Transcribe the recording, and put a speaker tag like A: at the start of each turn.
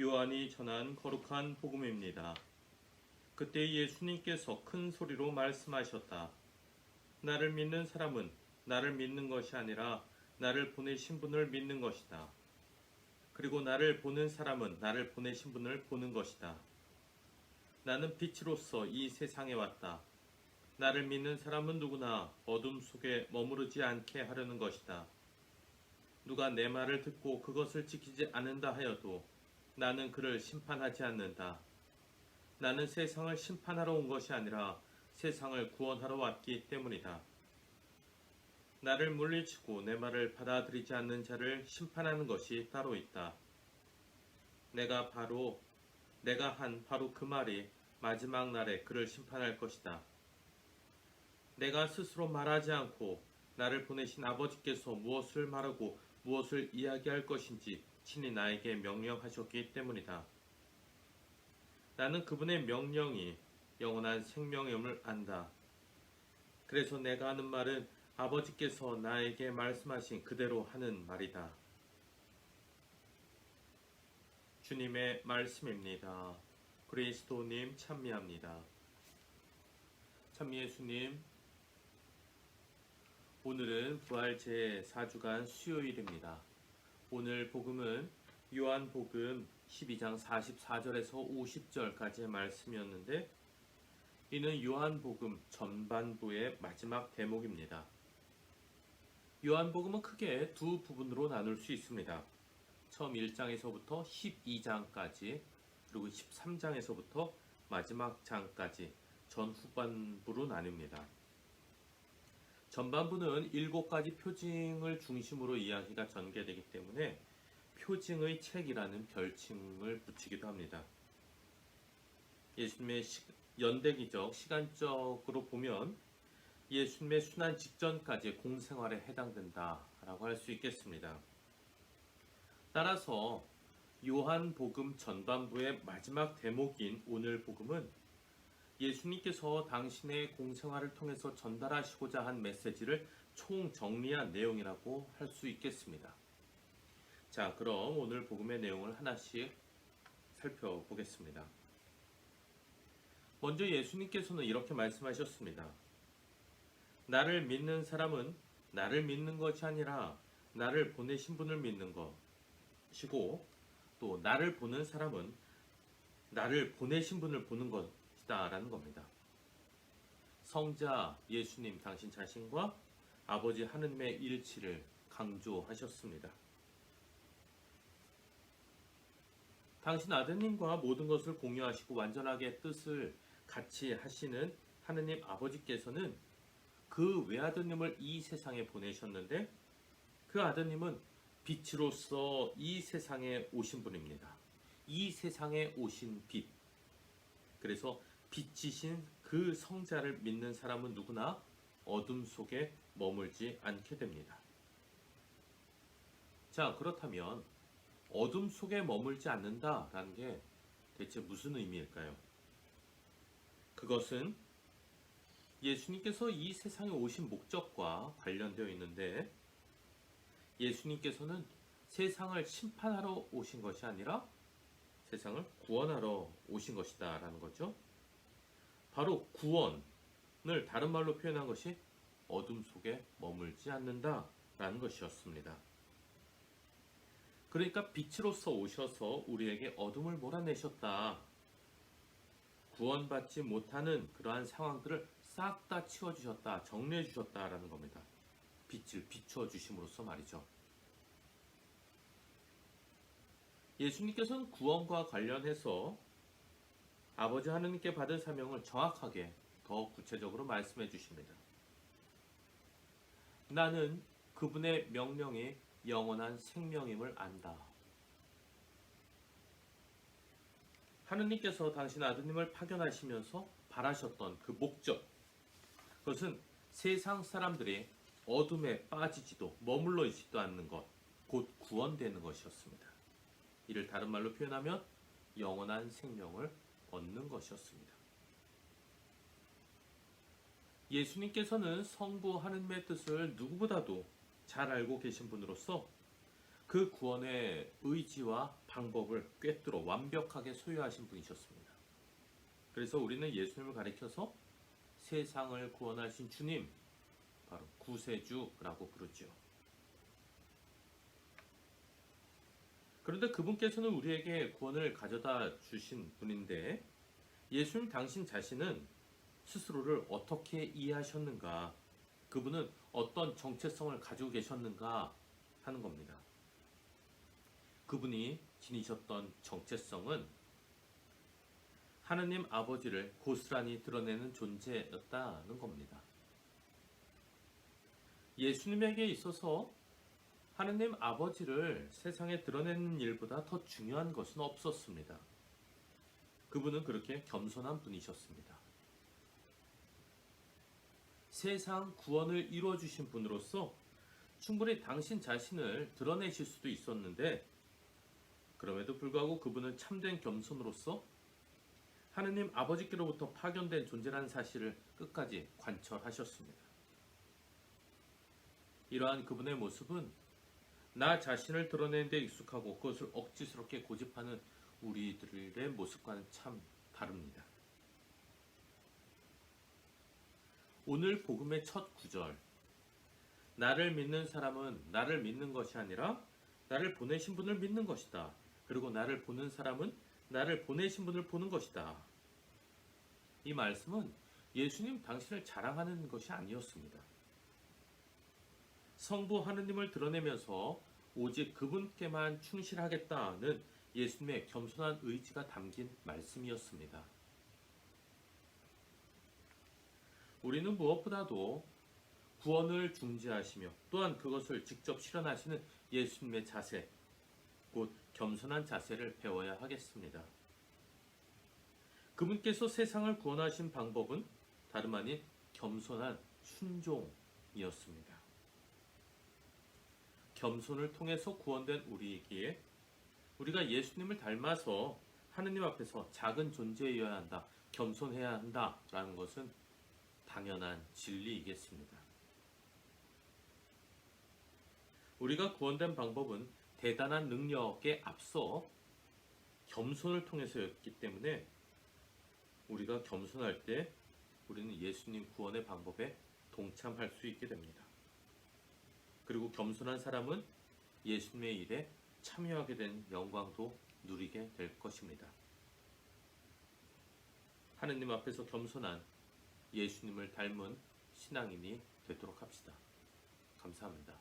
A: 요한이 전한 거룩한 복음입니다. 그때 예수님께서 큰 소리로 말씀하셨다. 나를 믿는 사람은 나를 믿는 것이 아니라 나를 보내신 분을 믿는 것이다. 그리고 나를 보는 사람은 나를 보내신 분을 보는 것이다. 나는 빛으로서 이 세상에 왔다. 나를 믿는 사람은 누구나 어둠 속에 머무르지 않게 하려는 것이다. 누가 내 말을 듣고 그것을 지키지 않는다 하여도 나는 그를 심판하지 않는다. 나는 세상을 심판하러 온 것이 아니라 세상을 구원하러 왔기 때문이다. 나를 물리치고 내 말을 받아들이지 않는 자를 심판하는 것이 따로 있다. 내가 한 바로 그 말이 마지막 날에 그를 심판할 것이다. 내가 스스로 말하지 않고 나를 보내신 아버지께서 무엇을 말하고 무엇을 이야기할 것인지 친히 나에게 명령하셨기 때문이다. 나는 그분의 명령이 영원한 생명임을 안다. 그래서 내가 하는 말은 아버지께서 나에게 말씀하신 그대로 하는 말이다. 주님의 말씀입니다. 그리스도님 찬미합니다. 참 예수님, 오늘은 부활 제4주간 수요일입니다. 오늘 복음은 요한복음 12장 44절에서 50절까지의 말씀이었는데, 이는 요한복음 전반부의 마지막 대목입니다. 요한복음은 크게 두 부분으로 나눌 수 있습니다. 처음 1장에서부터 12장까지, 그리고 13장에서부터 마지막 장까지 전후반부로 나뉩니다. 전반부는 7가지 표징을 중심으로 이야기가 전개되기 때문에 표징의 책이라는 별칭을 붙이기도 합니다. 예수님의 연대기적, 시간적으로 보면 예수님의 순환 직전까지의 공생활에 해당된다라고 할 수 있겠습니다. 따라서 요한복음 전반부의 마지막 대목인 오늘 복음은 예수님께서 당신의 공생활을 통해서 전달하시고자 한 메시지를 총정리한 내용이라고 할 수 있겠습니다. 자, 그럼 오늘 복음의 내용을 하나씩 살펴보겠습니다. 먼저 예수님께서는 이렇게 말씀하셨습니다. 나를 믿는 사람은 나를 믿는 것이 아니라 나를 보내신 분을 믿는 것이고, 또 나를 보는 사람은 나를 보내신 분을 보는 것이다 라는 겁니다. 성자 예수님 당신 자신과 아버지 하느님의 일치를 강조하셨습니다. 당신 아드님과 모든 것을 공유하시고 완전하게 뜻을 같이 하시는 하느님 아버지께서는 그 외아드님을 이 세상에 보내셨는데, 그 아드님은 빛으로서 이 세상에 오신 분입니다. 이 세상에 오신 빛. 그래서 빛이신 그 성자를 믿는 사람은 누구나 어둠 속에 머물지 않게 됩니다. 자, 그렇다면 어둠 속에 머물지 않는다라는 게 대체 무슨 의미일까요? 그것은 예수님께서 이 세상에 오신 목적과 관련되어 있는데, 예수님께서는 세상을 심판하러 오신 것이 아니라 세상을 구원하러 오신 것이다 라는 거죠. 바로 구원을 다른 말로 표현한 것이 어둠 속에 머물지 않는다 라는 것이었습니다. 그러니까 빛으로서 오셔서 우리에게 어둠을 몰아내셨다. 구원받지 못하는 그러한 상황들을 싹 다 치워주셨다, 정리해 주셨다라는 겁니다. 빛을 비추어 주심으로써 말이죠. 예수님께서는 구원과 관련해서 아버지 하느님께 받은 사명을 정확하게 더 구체적으로 말씀해 주십니다. 나는 그분의 명령이 영원한 생명임을 안다. 하느님께서 당신 아드님을 파견하시면서 바라셨던 그 목적, 그것은 세상 사람들이 어둠에 빠지지도 머물러 있지도 않는 것, 곧 구원되는 것이었습니다. 이를 다른 말로 표현하면 영원한 생명을 얻는 것이었습니다. 예수님께서는 성부 하느님의 뜻을 누구보다도 잘 알고 계신 분으로서 그 구원의 의지와 방법을 꿰뚫어 완벽하게 소유하신 분이셨습니다. 그래서 우리는 예수님을 가리켜서 세상을 구원하신 주님, 바로 구세주라고 부르죠. 그런데 그분께서는 우리에게 구원을 가져다 주신 분인데 예수님 당신 자신은 스스로를 어떻게 이해하셨는가, 그분은 어떤 정체성을 가지고 계셨는가 하는 겁니다. 그분이 지니셨던 정체성은 하느님 아버지를 고스란히 드러내는 존재였다는 겁니다. 예수님에게 있어서 하느님 아버지를 세상에 드러내는 일보다 더 중요한 것은 없었습니다. 그분은 그렇게 겸손한 분이셨습니다. 세상 구원을 이루어주신 분으로서 충분히 당신 자신을 드러내실 수도 있었는데 그럼에도 불구하고 그분은 참된 겸손으로서 하느님 아버지께로부터 파견된 존재라는 사실을 끝까지 관철하셨습니다. 이러한 그분의 모습은 나 자신을 드러내는 데 익숙하고 그것을 억지스럽게 고집하는 우리들의 모습과는 참 다릅니다. 오늘 복음의 첫 구절, 나를 믿는 사람은 나를 믿는 것이 아니라 나를 보내신 분을 믿는 것이다. 그리고 나를 보는 사람은 나를 보내신 분을 보는 것이다. 이 말씀은 예수님 당신을 자랑하는 것이 아니었습니다. 성부 하느님을 드러내면서 오직 그분께만 충실하겠다는 예수님의 겸손한 의지가 담긴 말씀이었습니다. 우리는 무엇보다도 구원을 중지하시며 또한 그것을 직접 실현하시는 예수님의 자세, 곧 겸손한 자세를 배워야 하겠습니다. 그분께서 세상을 구원하신 방법은 다름 아닌 겸손한 순종이었습니다. 겸손을 통해서 구원된 우리이기에 우리가 예수님을 닮아서 하느님 앞에서 작은 존재여야 한다, 겸손해야 한다라는 것은 당연한 진리이겠습니다. 우리가 구원된 방법은 대단한 능력에 앞서 겸손을 통해서였기 때문에 우리가 겸손할 때 우리는 예수님 구원의 방법에 동참할 수 있게 됩니다. 그리고 겸손한 사람은 예수님의 일에 참여하게 된 영광도 누리게 될 것입니다. 하느님 앞에서 겸손한 예수님을 닮은 신앙인이 되도록 합시다. 감사합니다.